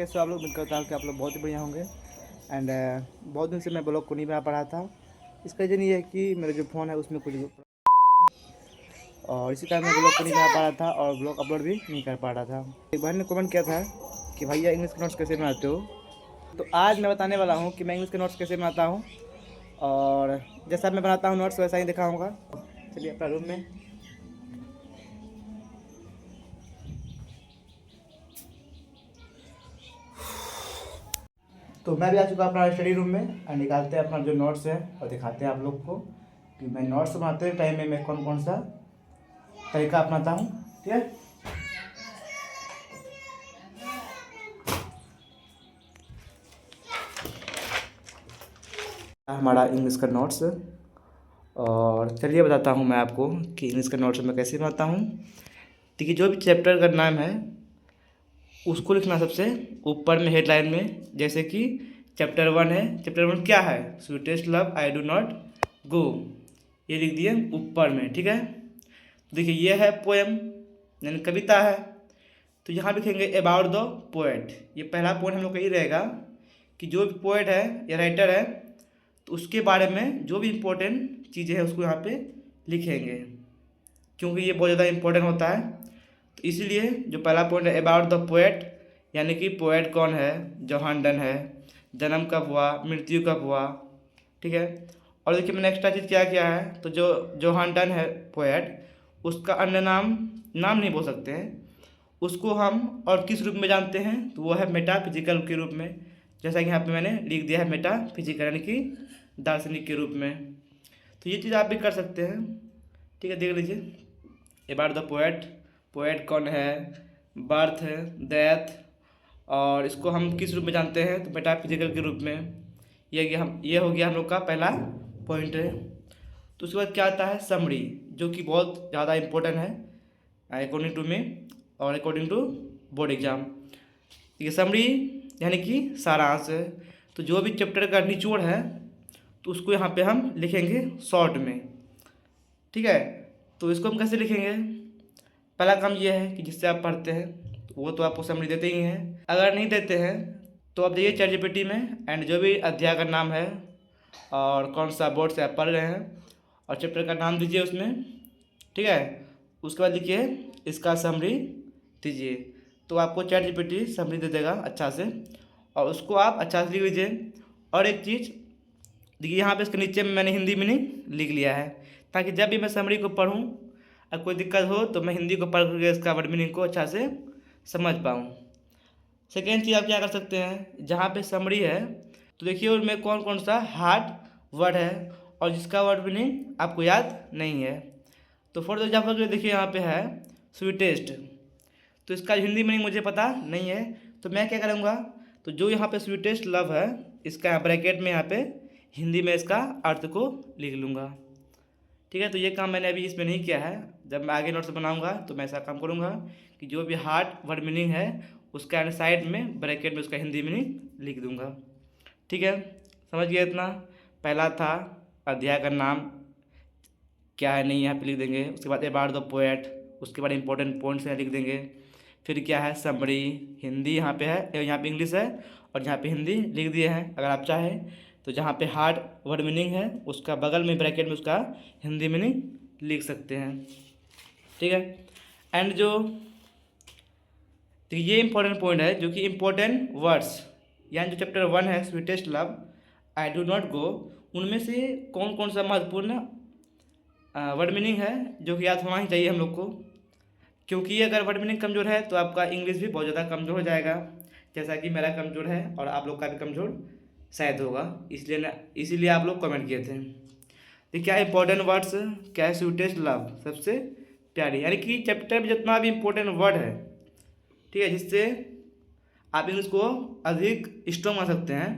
कैसे हो आप लोग। उम्मीद करता हूँ कि आप लोग बहुत ही बढ़िया होंगे। एंड बहुत दिन से मैं ब्लॉग को नहीं बना पा रहा था। इसका रीज़न ये है कि मेरा जो फ़ोन है उसमें कुछ और इसी कारण मैं ब्लॉग को नहीं बना पा रहा था और ब्लॉग अपलोड भी नहीं कर पा रहा था। एक बहन ने कमेंट किया था कि भैया इंग्लिश के नोट्स कैसे बनाते हो। तो आज मैं बताने वाला हूँ कि मैं इंग्लिश के नोट्स कैसे बनाता हूँ और जैसा मैं बनाता हूँ नोट्स वैसा ही दिखाऊँगा। चलिए अपना रूम में। तो मैं भी आ चुका अपना स्टडी रूम में और निकालते हैं अपना जो नोट्स है और दिखाते हैं आप लोग को कि मैं नोट्स बनाते टाइम में मैं कौन कौन सा तरीका अपनाता हूँ। ठीक है। हमारा इंग्लिश का नोट्स और चलिए बताता हूँ मैं आपको कि इंग्लिश का नोट्स मैं कैसे बनाता हूँ। देखिए जो भी चैप्टर का नाम है उसको लिखना सबसे ऊपर में हेडलाइन में। जैसे कि चैप्टर 1 है। चैप्टर 1 क्या है? Sweetest love I do not go, ये लिख दिए ऊपर में। ठीक है। देखिए ये है पोएम यानी कविता है, तो यहाँ लिखेंगे अबाउट द पोएट। ये पहला पॉइंट हम लोग का ये रहेगा कि जो भी पोएट है या राइटर है तो उसके बारे में जो भी इम्पोर्टेंट चीज़ें हैं उसको यहाँ पे लिखेंगे, क्योंकि ये बहुत ज़्यादा इम्पोर्टेंट होता है। तो इसीलिए जो पहला पॉइंट है अबाउट द पोएट, यानी कि पोएट कौन है, जोहान डन है, जन्म कब हुआ, मृत्यु कब हुआ। ठीक है। और देखिए मैंने एक्स्ट्रा चीज़ क्या किया है, तो जो जोहान डन है पोएट, उसका अन्य नाम नहीं बोल सकते हैं। उसको हम और किस रूप में जानते हैं, तो वो है मेटाफिजिकल के रूप में। जैसा कि यहाँ पे मैंने लिख दिया है मेटाफिजिकल यानी कि दार्शनिक के रूप में। तो ये चीज़ आप भी कर सकते हैं। ठीक है, देख लीजिए अबाउट द पोएट, पोएट कौन है, बर्थ, डेथ, और इसको हम किस रूप में जानते हैं, तो मेटाफिजिकल के रूप में। ये हो गया हम लोग का पहला पॉइंट है। तो उसके बाद क्या आता है समरी, जो कि बहुत ज़्यादा इम्पोर्टेंट है अकॉर्डिंग टू मी और अकॉर्डिंग टू बोर्ड एग्जाम। ये समरी यानी कि सारांश है। तो जो भी चैप्टर का निचोड़ है तो उसको यहाँ पे हम लिखेंगे शॉर्ट में। ठीक है। तो इसको हम कैसे लिखेंगे? पहला काम ये है कि जिससे आप पढ़ते हैं तो वो तो आपको समरी देते ही हैं। अगर नहीं देते हैं तो आप जाइए चैट जीपीटी में एंड जो भी अध्याय का नाम है और कौन सा बोर्ड से आप पढ़ रहे हैं और चैप्टर का नाम दीजिए उसमें। ठीक है। उसके बाद लिखिए इसका समरी दीजिए, तो आपको चैट जीपीटी समरी दे देगा अच्छा से, और उसको आप अच्छा से लिख लीजिए। और एक चीज़ देखिए यहाँ पे इसके नीचे में मैंने हिंदी मीनिंग लिख लिया है, ताकि जब भी मैं समरी को पढूं और कोई दिक्कत हो तो मैं हिंदी को पढ़ करके इसका वर्ड मीनिंग को अच्छा से समझ पाऊँ। सेकेंड चीज़ आप क्या कर सकते हैं, जहाँ पे समरी है तो देखिए उनमें कौन कौन सा हार्ड वर्ड है और जिसका वर्ड मीनिंग आपको याद नहीं है। तो फॉर एग्जाम्पल देखिए यहाँ पे है स्वीटेस्ट, तो इसका हिंदी मीनिंग मुझे पता नहीं है, तो मैं क्या करूँगा, तो जो यहाँ पे स्वीटेस्ट लव है इसका ब्रैकेट में यहाँ पे हिंदी में इसका अर्थ को लिख लूँगा। ठीक है। तो ये काम मैंने अभी इसमें नहीं किया है, जब मैं आगे नोट्स बनाऊँगा तो मैं ऐसा काम करूँगा कि जो भी हार्ड वर्ड मीनिंग है उसका साइड में ब्रैकेट में उसका हिंदी मीनिंग लिख दूँगा। ठीक है, समझ गया इतना। पहला था अध्याय का नाम क्या है नहीं यहाँ पे लिख देंगे। उसके बाद अबाउट द पोएट, उसके बाद इंपॉर्टेंट पॉइंट्स यहाँ लिख देंगे। फिर क्या है समरी, हिंदी यहाँ पे है, यहाँ पे इंग्लिश है और यहाँ पे हिंदी लिख दिए हैं। अगर आप चाहें तो जहाँ पे हार्ड वर्ड मीनिंग है उसका बगल में ब्रैकेट में उसका हिंदी मीनिंग लिख सकते हैं। ठीक है। एंड जो तो ये इंपॉर्टेंट पॉइंट है जो कि इम्पोर्टेंट वर्ड्स, यानी जो चैप्टर 1 है sweetest love I do not go, उनमें से कौन कौन सा महत्वपूर्ण वर्ड मीनिंग है जो कि याद होना ही चाहिए हम लोग को, क्योंकि अगर वर्ड मीनिंग कमज़ोर है तो आपका इंग्लिश भी बहुत ज़्यादा कमज़ोर हो जाएगा, जैसा कि मेरा कमज़ोर है और आप लोग का भी कमज़ोर शायद होगा। इसीलिए आप लोग कमेंट किए थे। तो क्या इंपॉर्टेंट वर्ड्स, क्या है स्वीटेस्ट लव सबसे प्यारी, यानी कि चैप्टर में जितना भी इम्पोर्टेंट वर्ड है, ठीक है, जिससे आप इंग्लिश को अधिक स्ट्रॉन्ग बना सकते हैं,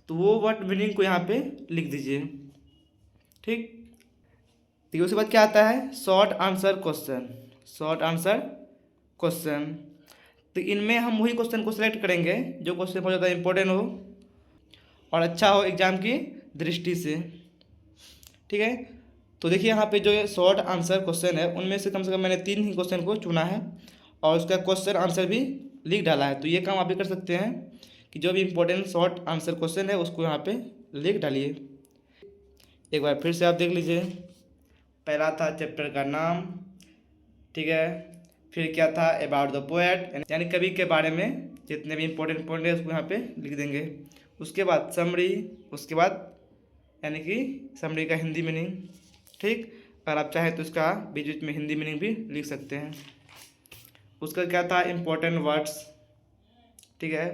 तो वो वर्ड मीनिंग को यहाँ पे लिख दीजिए। ठीक। तो उसके बाद क्या आता है short answer question. Short answer question, तो इनमें हम वही क्वेश्चन को सिलेक्ट करेंगे जो क्वेश्चन बहुत ज़्यादा इंपॉर्टेंट हो और अच्छा हो एग्जाम की दृष्टि से। ठीक है। तो देखिए यहाँ पे जो शॉर्ट आंसर क्वेश्चन है उनमें से कम मैंने 3 ही क्वेश्चन को चुना है और उसका क्वेश्चन आंसर भी लिख डाला है। तो ये काम आप भी कर सकते हैं कि जो भी इम्पोर्टेंट शॉर्ट आंसर क्वेश्चन है उसको यहाँ पे लिख डालिए। एक बार फिर से आप देख लीजिए। पहला था चैप्टर का नाम, ठीक है। फिर क्या था, अबाउट द पोएट, यानी कवि के बारे में जितने भी इम्पोर्टेंट पॉइंट है उसको यहाँ पे लिख देंगे। उसके बाद समरी, उसके बाद यानी कि समरी का हिंदी मीनिंग, ठीक। अगर आप चाहें तो इसका बीच बीच में हिंदी मीनिंग भी लिख सकते हैं। उसका क्या था, इम्पोर्टेंट वर्ड्स, ठीक है।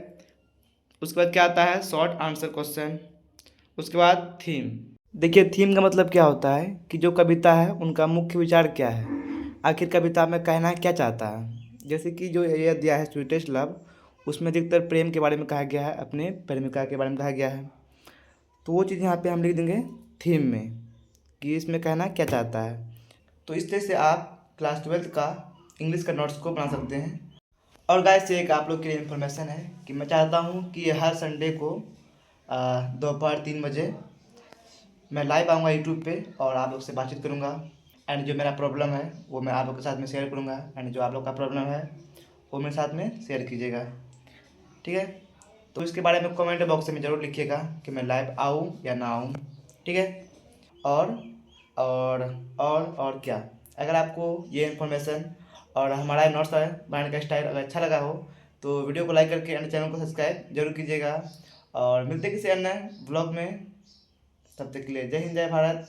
उसके बाद क्या आता है, शॉर्ट आंसर क्वेश्चन। उसके बाद थीम। देखिए थीम का मतलब क्या होता है कि जो कविता है उनका मुख्य विचार क्या है, आखिर कविता में कहना क्या चाहता है। जैसे कि जो ये दिया है स्वीटेस्ट लव, उसमें अधिकतर प्रेम के बारे में कहा गया है, अपने प्रेमिका के बारे में कहा गया है। तो वो चीज़ यहाँ पे हम लिख देंगे थीम में कि इसमें कहना क्या चाहता है। तो इस तरह से आप क्लास 12th का इंग्लिश का नोट्स को बना सकते हैं। और गाइस एक आप लोग के लिए इन्फॉर्मेशन है कि मैं चाहता हूँ कि हर संडे को दोपहर 3 बजे मैं लाइव आऊँगा यूट्यूब पे और आप लोग से बातचीत करूँगा। एंड जो मेरा प्रॉब्लम है वो मैं आप लोग के साथ में शेयर करूँगा। एंड जो आप लोग का प्रॉब्लम है वो मेरे साथ में शेयर कीजिएगा, ठीक है। तो इसके बारे में कमेंट बॉक्स में ज़रूर लिखिएगा कि मैं लाइव आऊँ या ना आऊँ, ठीक है। और और और क्या, अगर आपको ये इन्फॉर्मेशन और हमारा नोट्स बनाने का स्टाइल अगर अच्छा लगा हो तो वीडियो को लाइक करके एंड चैनल को सब्सक्राइब जरूर कीजिएगा। और मिलते किसी अन्य ब्लॉग में, तब तक के लिए जय हिंद जय भारत।